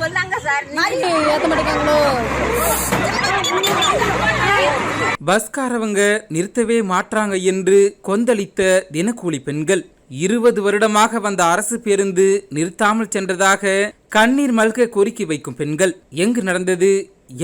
சொல்லாங்க சார். ஏத்த மாட்டேங்காங்களோ? பஸ்காரவங்க நிறுத்தவே மாற்றாங்க என்று கொந்தளித்த தினக்கூலி பெண்கள். 20 வருடமாக வந்த அரசு பேருந்து நிறுத்தாமல் சென்றதாக கண்ணீர் மல்க கோரிக்கை வைக்கும் பெண்கள். எங்கு நடந்தது,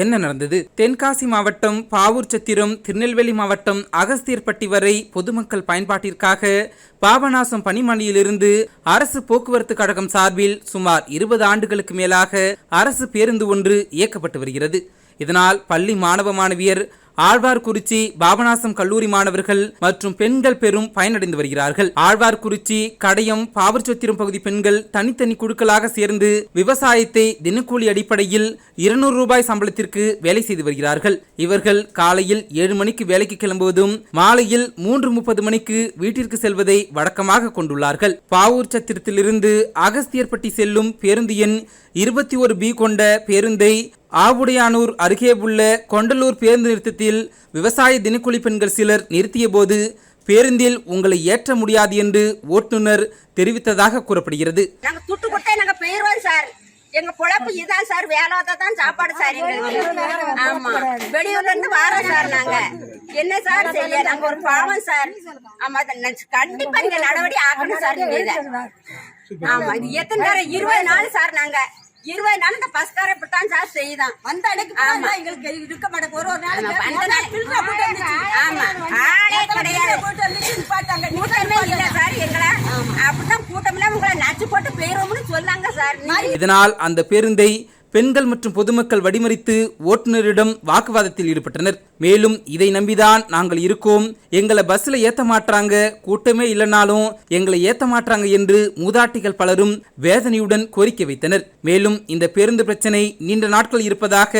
என்ன நடந்தது? தென்காசி மாவட்டம் பாவூர் சத்திரம், திருநெல்வேலி மாவட்டம் அகஸ்தியர்பட்டி வரை பொதுமக்கள் பயன்பாட்டிற்காக பாபநாசம் பணிமனையிலிருந்து அரசு போக்குவரத்து கழகம் சார்பில் சுமார் 20 ஆண்டுகளுக்கு மேலாக அரசு பேருந்து ஒன்று இயக்கப்பட்டு வருகிறது. இதனால் பள்ளி மாணவ மாணவியர், ஆழ்வார்குறிச்சி, பாபநாசம் கல்லூரி மாணவர்கள் மற்றும் பெண்கள் பெரும் பயனடைந்து வருகிறார்கள். ஆழ்வார்குறிச்சி, கடையம், பாவூர்சத்திரம் பகுதி பெண்கள் தனித்தனி குழுக்களாக சேர்ந்து விவசாயத்தை தினக்கூலி அடிப்படையில் 200 ரூபாய் சம்பளத்திற்கு வேலை செய்து வருகிறார்கள். இவர்கள் காலையில் 7 மணிக்கு வேலைக்கு கிளம்புவதும் மாலையில் 3:30 மணிக்கு வீட்டிற்கு செல்வதை வழக்கமாக கொண்டுள்ளார்கள். பாவூர் சத்திரத்திலிருந்து அகஸ்தியர்பட்டி செல்லும் பேருந்து எண் 21B கொண்ட பேருந்தை ஆவுடையானூர் அருகே உள்ள கொண்டலூர் பேருந்து நிறுத்தத்தில் விவசாய தினக்கூலி பெண்கள் சிலர் நிறுத்திய போது பேருந்தில் உங்களை ஏற்ற முடியாது என்று ஓட்டுநர் தெரிவித்ததாக கூறப்படுகிறது. நாங்க துட்டு கொடுத்தே நாங்க போயிருவோம் சார். எங்க பொழப்பு இதான் சார், வேலாத தான் சாப்பாடு சார் எங்களுக்கு. ஆமா, வெளியூர்ல இருந்து வரோம் சார். நாங்க என்ன சார் செய்ய? நாங்க ஒரு பாவம் சார். ஆமா, கண்டிப்பா நீங்க நடவடிக்கை ஆகணும் சார். ஆமா, இது எத்தனை நேரம்? 20 நாள் சார். நாங்க 20 நாள் இந்த பஸ்கார இப்படித்தான் சார் செய்தான். வந்த அன்னைக்கு எங்களுக்கு இருக்க மாட்டேங்க. ஒரு நாள் ஆமா, ஆளே கிடையாது. கூட்டமே இல்ல சார். எங்களை அப்படித்தான் கூட்டம்ல உங்களை நச்சு போட்டு போயிருவோம்னு சொல்லாங்க சார். இதனால் அந்த பேருந்தை பெண்கள் மற்றும் பொதுமக்கள் வடிமறித்து ஓட்டுநரிடம் வாக்குவாதத்தில் ஈடுபட்டனர். மேலும் இதை நம்பிதான் நாங்கள் இருக்கோம், எங்களை பஸ்ல ஏத்த மாட்டாங்க, கூட்டமே இல்லைனாலும் எங்களை ஏத்த மாட்டாங்க என்று மூதாட்டிகள் பலரும் வேதனையுடன் கோரிக்கை வைத்தனர். மேலும் இந்த பேருந்து பிரச்சனை நீண்ட நாட்கள் இருப்பதாக,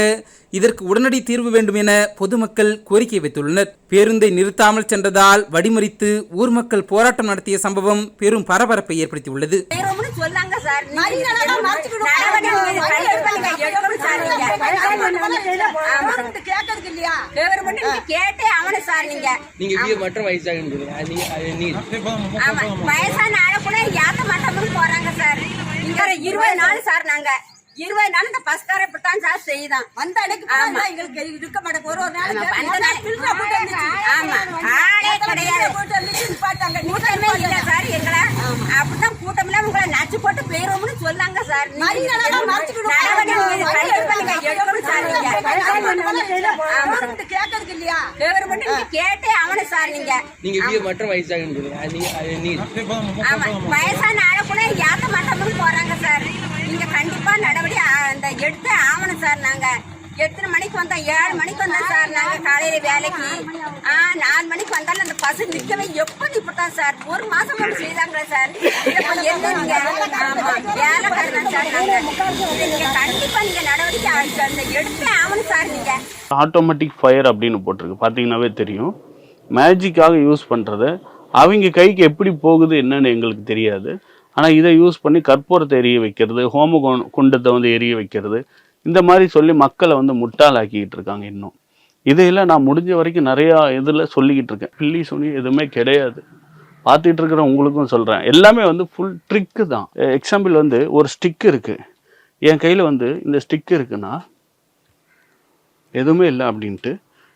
இதற்கு உடனடி தீர்வு வேண்டும் என பொதுமக்கள் கோரிக்கை வைத்துள்ளனர். பேருந்தை நிறுத்தாமல் சென்றதால் வடிமறித்து ஊர் மக்கள் போராட்டம் நடத்திய சம்பவம் பெரும் பரபரப்பை ஏற்படுத்தியுள்ளது. வயசான ஆள கூட ஏத்த மாட்டோம்னு போறாங்க சார். 20 நாள் சார். நாங்க 20 நாள் இந்த பஸ்கார இப்படித்தான் சார் செய்தான். வந்த அன்னைக்கு எங்களுக்கு இருக்க மாட்டேங்க. ஒரு நாள் ஆமா, ஆளே கிடையாது. கூட்டமே இல்ல சார். எங்களை அப்படித்தான் கூட்டம்ல உங்களை நச்சு போட்டு போயிருவோம்னு சொல்லாங்க சார். கேட்டே அவனு சார். வயசான ஆள கூட ஏத்த மாட்டோம்னு போறாங்க சார். நீங்க கண்டிப்பா நடவடிக்கை எடுத்து ஆகணும் சார். நாங்க எத்தனை மணிக்கு வந்தோம்? 7 மணிக்கு வந்தோம் சார். நாங்க காலையில வேலைக்கு 4 மணிக்கு வந்தாலும் அந்த பஸ் நிக்கவே எப்படி இப்பதான் சார். 1 மாசம் மட்டும் செய்தாங்களே சார். என்ன நீங்க வேலை கருதான் சார். நீங்க கண்டிப்பா நீங்க நடவடிக்கை எடுத்து ஆகணும் சார். நீங்க ஆட்டோமேட்டிக் ஃபயர் அப்படின்னு போட்டிருக்கு, பார்த்தீங்கன்னாவே தெரியும். மேஜிக்காக யூஸ் பண்ணுறது அவங்க கைக்கு எப்படி போகுது என்னன்னு எங்களுக்கு தெரியாது. ஆனால் இதை யூஸ் பண்ணி கற்பூரத்தை எரிய வைக்கிறது, ஹோம குண்டத்தை வந்து எரிய வைக்கிறது, இந்த மாதிரி சொல்லி மக்களை வந்து முட்டாளாக்கிக்கிட்டு இருக்காங்க. இன்னும் இதையெல்லாம் நான் முடிஞ்ச வரைக்கும் நிறையா இதில் சொல்லிக்கிட்டு இருக்கேன். பில்லி சுனி எதுவுமே கிடையாது. பார்த்துட்டு இருக்கிற உங்களுக்கும் சொல்கிறேன், எல்லாமே வந்து ஃபுல் ட்ரிக்கு தான். எக்ஸாம்பிள் வந்து ஒரு ஸ்டிக் இருக்குது, என் கையில் வந்து இந்த ஸ்டிக் இருக்குன்னா எதுவுமே இல்லை அப்படின்ட்டு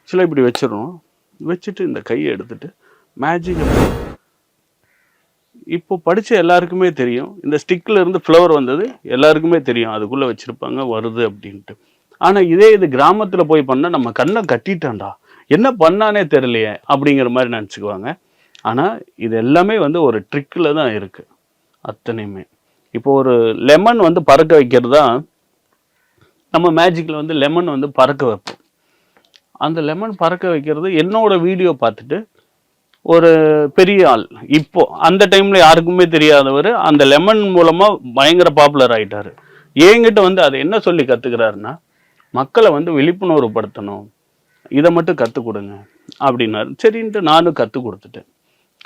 சில இப்படி வச்சிடணும். வச்சுட்டு இந்த கையை எடுத்துட்டு மேஜிக். இப்போ படித்த எல்லாருக்குமே தெரியும், இந்த ஸ்டிக்கில் இருந்து ஃப்ளவர் வந்தது எல்லாருக்குமே தெரியும், அதுக்குள்ளே வச்சுருப்பாங்க வருது அப்படின்ட்டு. ஆனால் இதே இது கிராமத்தில் போய் பண்ணால் நம்ம கண்ணை கட்டிட்டான்டா, என்ன பண்ணானே தெரியலையே அப்படிங்கிற மாதிரி நினச்சிக்குவாங்க. ஆனால் இது எல்லாமே வந்து ஒரு ட்ரிக்கில் தான் இருக்குது அத்தனையுமே. இப்போ ஒரு லெமன் வந்து பறக்க வைக்கிறது தான் நம்ம மேஜிக்கில் வந்து லெமன் வந்து பறக்க வைப்போம். அந்த லெமன் பறக்க வைக்கிறது என்னோட வீடியோ பார்த்துட்டு ஒரு பெரிய ஆள், இப்போ அந்த டைமில் யாருக்குமே தெரியாதவர் அந்த லெமன் மூலமாக பயங்கர பாப்புலர் ஆகிட்டார். என்கிட்ட வந்து அதை என்ன சொல்லி கற்றுக்கிறாருன்னா, மக்களை வந்து விழிப்புணர்வு படுத்தணும், இதை மட்டும் கற்றுக் கொடுங்க அப்படின்னாரு. சரின்ட்டு நானும் கற்றுக் கொடுத்துட்டேன்.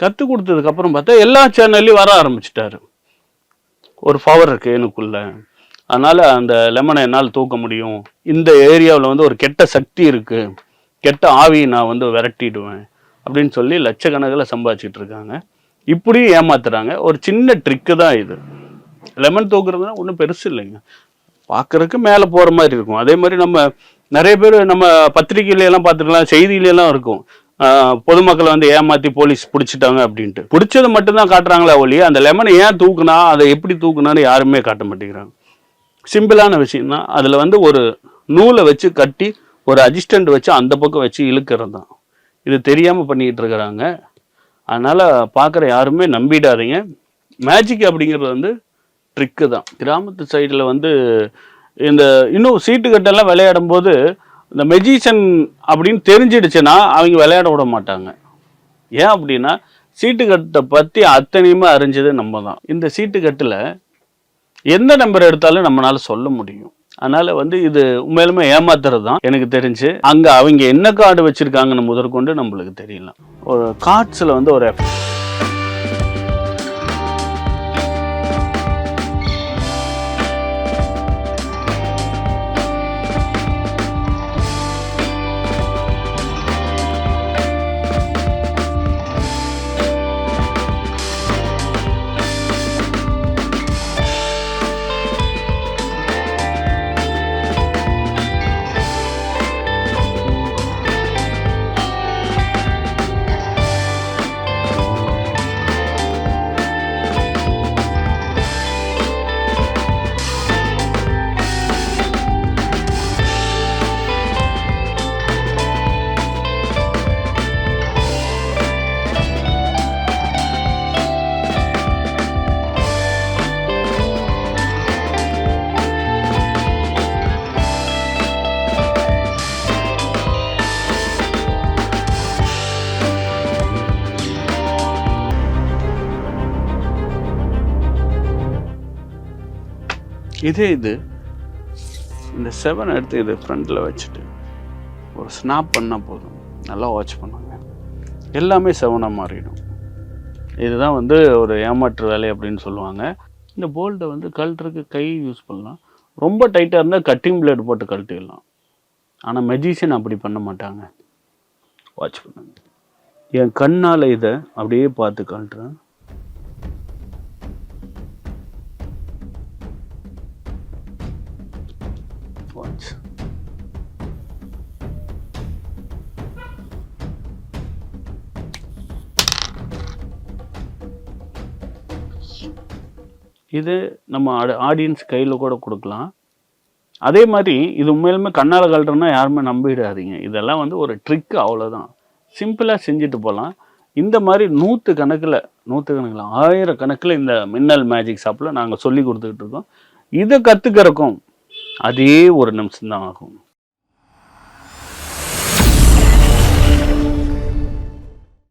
கற்றுக் கொடுத்ததுக்கப்புறம் பார்த்தா எல்லா சேனல்லையும் வர ஆரம்பிச்சிட்டாரு. ஒரு பவர் இருக்குது எனக்குள்ள, அதனால் அந்த லெமனை என்னால் தூக்க முடியும், இந்த ஏரியாவில் வந்து ஒரு கெட்ட சக்தி இருக்குது, கெட்ட ஆவியை நான் வந்து விரட்டிடுவேன் அப்படின்னு சொல்லி லட்சக்கணக்கில் சம்பாதிச்சிட்டு இருக்காங்க. இப்படியும் ஏமாத்துறாங்க. ஒரு சின்ன ட்ரிக்கு தான் இது. லெமன் தூக்குறதுனா ஒன்றும் பெருசு இல்லைங்க. பார்க்கறதுக்கு மேலே போகிற மாதிரி இருக்கும். அதே மாதிரி நம்ம நிறைய பேர் நம்ம பத்திரிகையில எல்லாம் பார்த்துருக்கலாம், செய்தியில எல்லாம் இருக்கும். பொதுமக்களை வந்து ஏமாற்றி போலீஸ் பிடிச்சிட்டாங்க அப்படின்ட்டு. பிடிச்சது மட்டும்தான் காட்டுறாங்களே ஒழிய அந்த லெமனை ஏன் தூக்குனா, அதை எப்படி தூக்குனான்னு யாருமே காட்ட மாட்டேங்கிறாங்க. சிம்பிளான விஷயம் தான். அதில் வந்து ஒரு நூலை வச்சு கட்டி ஒரு அசிஸ்டண்ட் வச்சு அந்த பக்கம் வச்சு இழுக்கிறது தான். இது தெரியாமல் பண்ணிக்கிட்டு இருக்கிறாங்க. அதனால் பார்க்குற யாருமே நம்பிடாதீங்க. மேஜிக் அப்படிங்கிறது வந்து ட்ரிக்கு தான். கிராமத்து சைடில் வந்து இந்த இன்னும் சீட்டு கட்டெல்லாம் விளையாடும் போது இந்த மெஜிஷியன் அப்படின்னு தெரிஞ்சிடுச்சுன்னா அவங்க விளையாட விட மாட்டாங்க. ஏன் அப்படின்னா சீட்டுக்கட்டை பற்றி அத்தனையுமே அறிஞ்சது நம்ம தான். இந்த சீட்டுக்கட்டில் எந்த நம்பர் எடுத்தாலும் நம்மளால சொல்ல முடியும். அதனால வந்து இது உண்மையிலுமே ஏமாத்துறது தான் எனக்கு தெரிஞ்சு. அங்கே அவங்க என்ன கார்டு வச்சிருக்காங்கன்னு முதற்கொண்டு நம்மளுக்கு தெரியல. ஒரு கார்ட்ஸில் வந்து ஒரு இது இந்த 7 எடுத்து இது ஃப்ரண்டில் வச்சுட்டு ஒரு ஸ்னாப் பண்ணால் போதும். நல்லா வாட்ச் பண்ணுங்க, எல்லாமே 7ஆக மாறிடும். இதுதான் வந்து ஒரு ஏமாற்று வேலை அப்படின்னு சொல்லுவாங்க. இந்த போல்டை வந்து கழட்டுறதுக்கு கை யூஸ் பண்ணலாம். ரொம்ப டைட்டாக இருந்தால் கட்டிங் பிளேடு போட்டு கழட்டிடலாம். ஆனால் மெஜிஷியன் அப்படி பண்ண மாட்டாங்க. வாட்ச் பண்ணுங்க. என் கண்ணால் இதை அப்படியே பார்த்து கழட்டுறேன். இது நம்ம ஆடியன்ஸ் கையில் கூட கொடுக்கலாம். அதே மாதிரி இது உண்மையிலுமே கண்ணால் கழட்டுறோன்னா யாருமே நம்பிடாதீங்க. இதெல்லாம் வந்து ஒரு ட்ரிக்கு, அவ்வளோதான். சிம்பிளாக செஞ்சுட்டு போகலாம். இந்த மாதிரி நூற்றுக்கணக்கில் 1000கணக்கில் இந்த மின்னல் மேஜிக் ஷாப்பில் நாங்கள் சொல்லி கொடுத்துக்கிட்டு இருக்கோம். இதை கற்றுக்கிறக்கும் அதே 1 நிமிஷம் தான் ஆகும்.